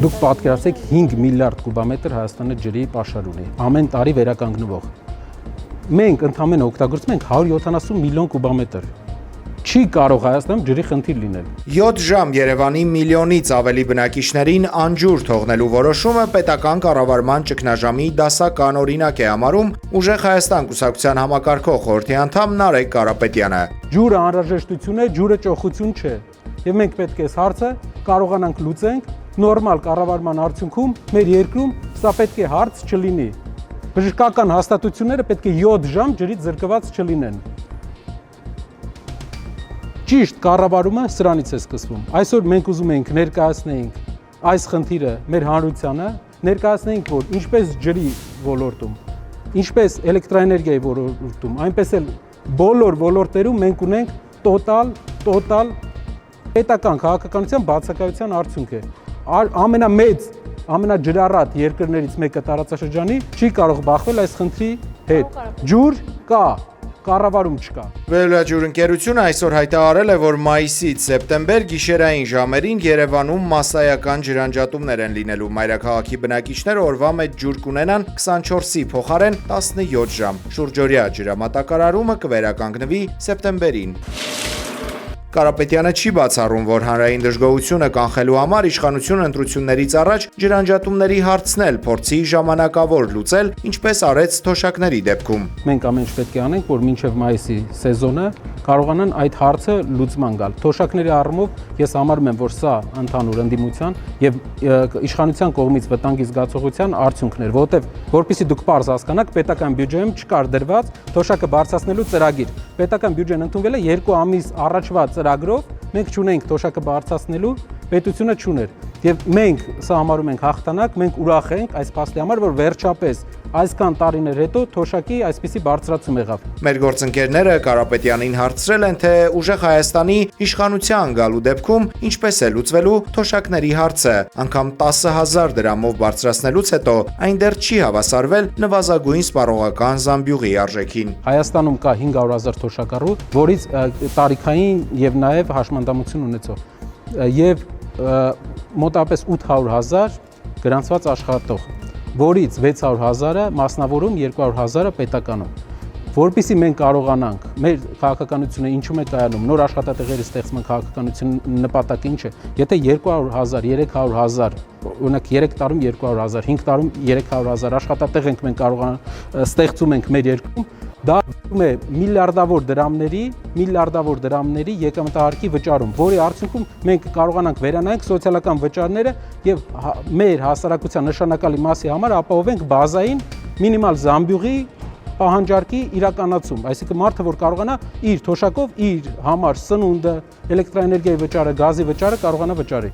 Դուք պատկերացրեք 5 միլիարդ կուբամետր Հայաստանը ջրի պաշար ունի, ամեն տարի վերականգնվող։ Մենք ընդհանրապես օգտագործում ենք 170 միլիոն կուբամետր։ Չի կարող Հայաստանում ջրի խնդիր լինել։ 7 ժամ Երևանի միլիոնից ավելի բնակիչներին անջուր թողնելու որոշումը պետական կառավարման ճգնաժամի դասական օրինակ է համարում Ուժեղ Հայաստան կուսակցության համակարգող խորհրդի անդամ Նարեկ Կարապետյանը։ Ջուրը անհրաժեշտություն է, ջուրը ճոխություն չէ։ Եվ մենք պետք է այս հարցը կարողանանք լուծենք նորմալ կառավարման արդյունքում մեր երկրում սա պետք է հարց չլինի։ Բժշկական հաստատությունները պետք է 7 ժամ ջրից զրկված չլինեն։ Ճիշտ կառավարումը սրանից է սկսվում։ Այսօր մենք ուզում ենք ներկայացնենք այս խնդիրը մեր հանրությանը, ներկայացնենք, որ ինչպես ջրի ոլորտում, ինչպես էլեկտրաէներգիայի ոլորտում, այնպես էլ բոլոր ոլորտերում մենք ունենք տոտալ պետական քաղաքականության բացակայության արդյունք է։ Ամենամեծ, ամենաջրառատ երկրներից մեկը տարածաշրջանի չի կարող բախվել այս խնդրի հետ։ Ջուր կա, կառավարում չկա։ Վերելաջուր ընկերությունը այսօր հայտարարել է, որ մայիսից սեպտեմբեր գիշերային ժամերին Երևանում մասսայական ջրանջատումներ են լինելու։ Մայրաքաղաքի բնակիչները օրվա մեջ ջուր կունենան 24-ի փոխարեն 17 ժամ։ Շուրջօրյա ջրամատակարարումը կվերականգնվի սեպտեմբերին։ Կարապետյանը չի բացառում, որ հանրային դժգոհությունը կանխելու համար իշխանությունը ընտրություններից առաջ ջրանջատումների հարցն էլ փորձի ժամանակավոր լուծել, ինչպես արեց թոշակների դեպքում։ Մենք ամեն ինչ պետք է անենք, որ մինչև մայիսի սեզոնը կարողանան այդ հարցը լուծման գալ։ Թոշակների առումով ես համարում եմ, որ սա ընդհանուր ընդդիմության եւ իշխանության կողմից վտանգի զգացողության արդյունքն էր, որովհետեւ որpիսի դուք պարզ հասկանաք, պետական բյուջեում չկար դրված թոշակը բարձրացնելու ծրագիր։ Պետական բյուջեն ընդունվել է 2 ամիս առաջվա ծրագրով, մենք չունենք թոշակը բարձրացնելու, պետությունը չուներ։ Եվ մենք սա համարում ենք հաղթանակ, մենք ուրախ ենք այս փաստի համար, որ վերջապես այսքան տարիներ հետո թոշակի այսպիսի բարձրացում եղավ։ Մեր գործընկերները Կարապետյանին հարցրել են, թե Ուժեղ Հայաստանի իշխանության գալու դեպքում ինչպես է լուծվելու թոշակների հարցը, անգամ 10,000 դրամով բարձրացնելուց հետո այն դեռ չի հավասարվել նվազագույն սպառողական զամբյուղի արժեքին։ Հայաստանում կա 500,000 թոշակառու, որից տարիքային եւ նաեւ հաշմանդամություն ունեցող եւ մոտավորապես 800,000 գրանցված աշխատող, որից 600,000-ը մասնավորում, 200,000-ը պետականում։ Որպեսզի մենք կարողանանք մեր քաղաքականությունը ինչու է կայանում, նոր աշխատատեղերի ստեղծման քաղաքականության նպատակը ինչ է։ Եթե 200,000, 300,000, օրինակ 3 տարում 200,000, 5 տարում 300,000 աշխատատեղ ենք մենք ստեղծում ենք մեր երկրում, դա դառնում է միլիարդավոր դրամների եկամտահարկի վճարում, որի արդյունքում մենք կարողանանք վերանայենք սոցիալական վճարները եւ մեր հասարակության նշանակալի մասի համար ապահովենք բազային մինիմալ զամբյուղի պահանջարկի իրականացում, այսինքն մարդը որ կարողանա իր թոշակով իր համար սնունդը, էլեկտրաէներգիայի վճարը, գազի վճարը կարողանա վճարի։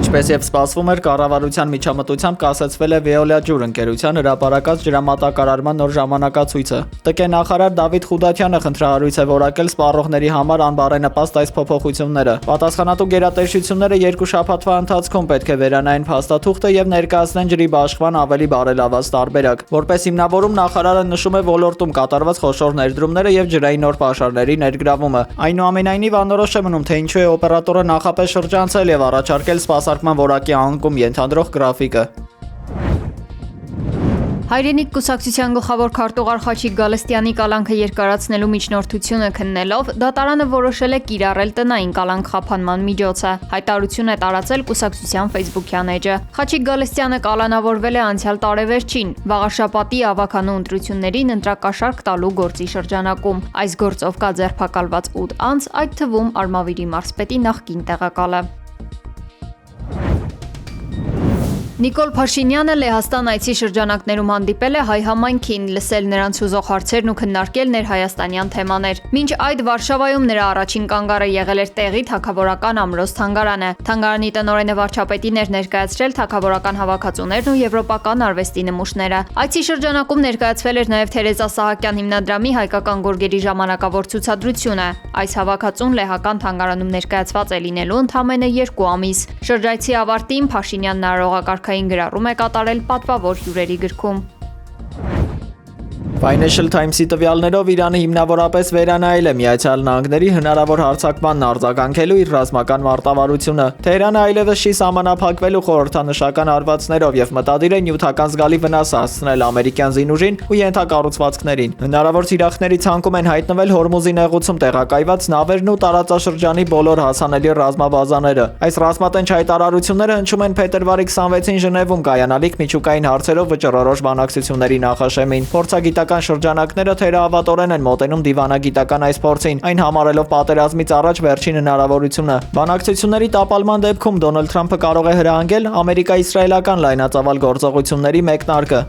Ինչպես եւ սպասվում էր, կառավարության միջամտությամբ կասեցվել է Veolia ջուր ընկերության հրապարակած ջրամատակարարման նոր ժամանակացույցը։ ՏԿ նախարար Դավիթ Խուդատյանը խնդրահարույց է որակել սպառողների համար անբարենպաստ այս փոփոխությունները։ Պատասխանատու գերատեսչությունները 2 շաբաթվա ընթացքում պետք է վերանային փաստաթուղթը եւ ներկայացնեն ջրի բաշխման ավելի բարելաված տարբերակ։ Որպես հիմնավորում նախարարը նշում է ոլորտում կատարված խոշոր ներդրումները եւ ջրային նոր պաշարների ներգրավումը։ Այնուամենայնիվ անորոշ է մնում, թե ինչու է օպերատորը նախապես շրջանցել եւ առաջարկել սպասարկման որակի անկում ենթադրող գրաֆիկը։ Հայրենիք կուսակցության գլխավոր քարտուղար Խաչիկ Գալստյանի կալանքը երկարացնելու միջնորդությունը քննելով դատարանը որոշել է կիրառել տնային կալանք խափանման միջոցը։ Հայտարարություն է տարածել կուսակցության Facebook-յան էջը։ Խաչիկ Գալստյանը կալանավորվել է անցյալ տարեվերջին վաղաշաբաթի ավականու ընտրություններին ընտրակաշարք տալու գործի շրջանակում։ Այս գործով կա ձերբակալված 8 անձ, այդ թվում Արմավիրի մարզպետի նախկին տեղակալը։ Նիկոլ Փաշինյանը Լեհաստան այցի շրջանակներում հանդիպել է հայ համայնքին, լսել նրանց հուզող հարցերն ու քննարկել ներհայաստանյան թեմաներ։ Մինչ այդ Վարշավայում նրա առաջին կանգառը եղել էր տեղի թագավորական Ամրոս թանգարանը։ Թանգարանի տնօրենը վարչապետին էր ներկայացրել թագավորական հավաքածուներն ու եվրոպական արվեստի նմուշները։ Այցի շրջանակում ներկայացվել էր նաև Թերեզա Սահակյան հիմնադրամի հայկական գորգերի ժամանակավոր ցուցադրությունը։ Այս հավաքածուն Լեհական թանգարանում ներկայացված է լինելու ընդամենը 2 ամիս։ Շրջայցի ավարտին Փաշինյանն արարողակարգային գրառում է կատարել պատվավոր հյուրերի գրքում։ Financial Times-ի տվյալներով Իրանը հիմնավորապես վերանայել է Միացյալ Նահանգների հնարավոր հարձակմանն արձագանքելու իր ռազմական մարտավարությունը։ Թեհրանը այլևս չի սահմանափակվելու խորհրդանշական հարվածներով եւ մտադիր է նյութական զգալի վնաս հասցնել ամերիկյան զինուժին ու ենթակառուցվածքներին։ Հնարավոր թիրախների ցանկում են հայտնվել Հորմուզի նեղուցում տեղակայված նավերն ու տարածաշրջանի բոլոր հասանելի ռազմաբազաները։ Այս ռազմատենչ հայտարարությունները հնչում են փետրվարի 26-ին Ժնևում կայանալիք միջուկային հարցերով վճռորոշ բանակցությունների նախաշեմին։ Փորձագիտական շրջանակները թերահավատորեն են մոտենում դիվանագիտական այս փորձին, այն համարելով պատերազմից առաջ վերջին հնարավորությունը։ Բանակցությունների տապալման դեպքում Դոնալդ Թրամփը կարող է հրահանգել ամերիկա-իսրայելական լայնածավալ գործողությունների մեկնարկը։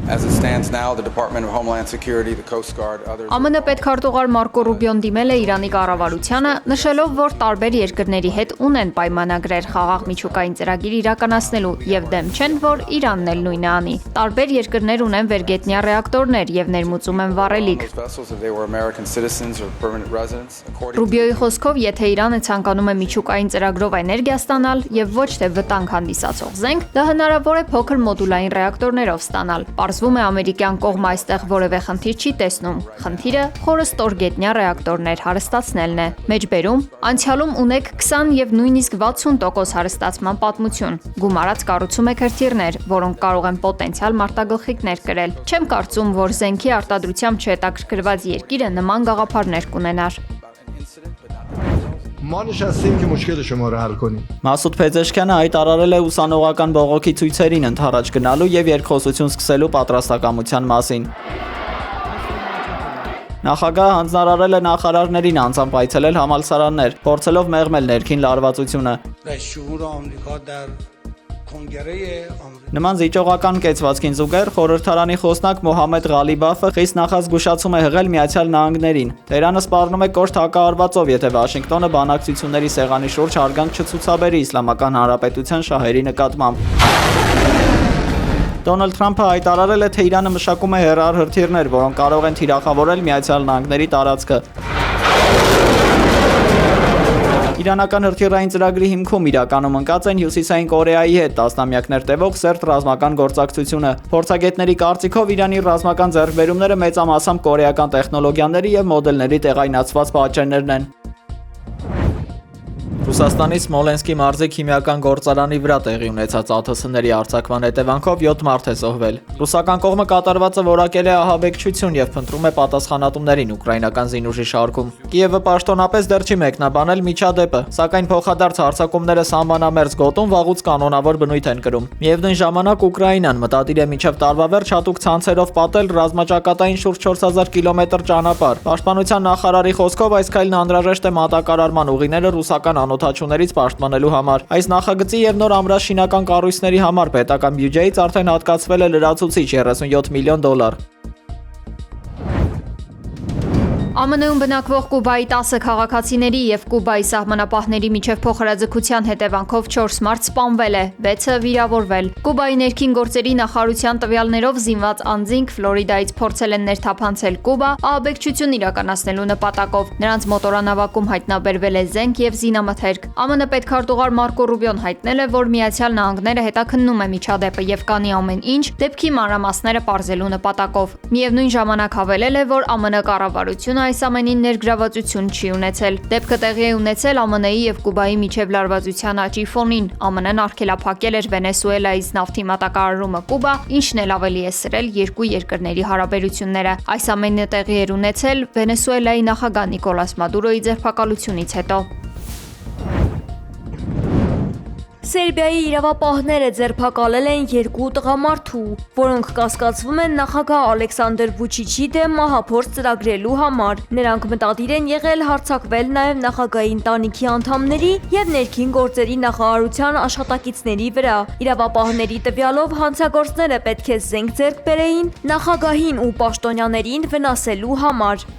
As it stands now, the Department of Homeland Security, the Coast Guard, others ԱՄՆ պետքարտուղար Մարկո Ռուբիոն դիմել է Իրանի կառավարությանը, նշելով, որ տարբեր երկրների հետ ունեն պայմանագրեր խաղաղ միջուկային ծրագիր իրականացնելու եւ դեմ չեն, որ Իրանն էլ նույնը անի։ Տարբեր երկրներ ունեն վերգետնյա ռեակտորներ եւ ներմուծում են վառելիք։ those vessels, if they were American citizens or permanent residents, according Ռուբիոյի խոսքով, եթե Իրանը ցանկանում է միջուկային ծրագրով էներգիա ստանալ եւ ոչ թե վտանգ հանդիսացող զենք, դա հնարավոր է փոքր մոդուլային ռեակտորներով ստանալ։ Պարզվում է ամերիկյան կողմը այստեղ որևէ խնդիր չի տեսնում։ Խնդիրը խորը ստորգետնյա ռեակտորներ հարստացնելն է։ Մեջբերում անցյալում ունեք 20 եւ նույնիսկ 60% հարստացման պատմություն։ Գումարած կառուցում եք հրթիռներ, որոնք կարող են պոտենցիալ մարտագլխիկներ կրել։ Չեմ կարծում, որ զենքի արտադրությամբ չհետաքրքրված երկիրը նման գաղափարներ կունենար։ ما نشستیم که مشکل شما رو حل کنیم. Մասուդ Փեզեշքյանը հայտարարել է ուսանողական բողոքի ցույցերին ընթരാճ գնալու եւ երկխոսություն սկսելու պատրաստակամության մասին։ Նախագահը հանձնարարել է նախարարներին անձամբ այցելել համալսարաններ, փորձելով մեղմել ներքին լարվածությունը։ Նման զիջողական կեցվածքին զուգեր խորհրդարանի խոսնակ Մոհամեդ Ղալիբաֆը խիստ նախազգուշացում է հղել Միացյալ Նահանգներին։ Թեհրանը սպառնում է կոշտ հակահարվածով, եթե Վաշինգտոնը բանակցությունների սեղանի շուրջ հարգանք չցուցաբերի Իսլամական Հանրապետության շահերի նկատմամբ։ Դոնալդ Թրամփը հայտարարել է, թե Իրանը մշակում է հեռար հրթիռներ, որոնք կարող են թիրախավորել Միացյալ Նահանգների տարածքը։ Իրանական հրթիռային ծրագրի հիմքում իրականում ընկած են Հյուսիսային Կորեայի հետ տասնամյակներ տևող սերտ ռազմական գործակցությունը։ Փորձագետների կարծիքով Իրանի ռազմական ձեռքբերումները մեծամասամբ կորեական տեխնոլոգիաների եւ մոդելների տեղայնացված պատճեններն են։ Ռուսաստանի Սմոլենսկի մարզի քիմիական գործարանի վրա տեղի ունեցած ԱԹՍ-ների արձակման հետևանքով 7 մարդ է զոհվել։ Ռուսական կողմը կատարվածը որակել է ահաբեկչություն եւ փնտրում է պատասխանատուներին ուկրաինական զինուժի շարքում։ Կիևը պաշտոնապես դեռ չի մեկնաբանել միջադեպը, սակայն փոխադարձ հարձակումները սահմանամերձ գոտում վաղուց կանոնավոր բնույթ են կրում։ Միևնույն ժամանակ Ուկրաինան մտադիր է մինչև տարվա վերջ հատուկ ցանցերով պատել ռազմաճակատային շուրջ 4000 կիլոմետր ճանապարհ։ Պաշտպանության նախարարի խոսքով այս քայլն անհրաժեշտ է մատակարարման ուղիները ռուսական անօթաչուներից պաշտպանելու համար։ Այս նախագծի եւ նոր ամրաշինական կառույցների համար պետական բյուջեից արդեն հատկացվել է լրացուցիչ 37 միլիոն դոլար։ ԱՄՆ-ում բնակվող Կուբայի 10 քաղաքացիների եւ Կուբայի սահմանապահների միջև փոխհրաձգության հետևանքով 4 մարդ սպանվել է, 6-ը վիրավորվել։ Կուբայի ներքին գործերի նախարարության տվյալներով զինված անձինք Ֆլորիդայից փորձել են ներթափանցել Կուբա ահաբեկչություն իրականացնելու նպատակով։ Նրանց մոտորանավակում հայտնաբերվել է զենք եւ զինամթերք։ ԱՄՆ պետքարտուղար Մարկո Ռուբիոն հայտնել է, որ Միացյալ Նահանգները հետաքննում է միջադեպը եւ կանի ամեն ինչ դեպքի մանրամասները պարզելու նպատակով։ Միևնույն ժամանակ հավելել է, որ ԱՄՆ կառավարությունը այս ամենին ներգրավվածություն չի ունեցել։ Դեպքը տեղի է ունեցել ԱՄՆ-ի եւ Կուբայի միջև լարվածության աճի ֆոնին։ ԱՄՆ-ն արգելափակել էր Վենեսուելայից նավթի մատակարարումը Կուբա, ինչն էլ ավելի է սրել երկու երկրների հարաբերությունները։ Այս ամենը տեղի էր ունեցել Վենեսուելայի նախագահ Նիկոլաս Մադուրոյի ձերբակալությունից հետո։ Սերբիայի իրավապահները ձերբակալել են 2 տղամարդու, որոնք կասկածվում են նախագահ Ալեքսանդր Վուչիչի դեմ մահափորձ ծրագրելու համար։ Նրանք մտադիր են եղել հարձակվել նաև նախագահի ընտանիքի անդամների եւ ներքին գործերի նախարարության աշխատակիցների վրա։ Իրավապահների տվյալով հանցագործները պետք է զենք ձեռք բերեին նախագահին ու պաշտոնյաներին վնասելու համար։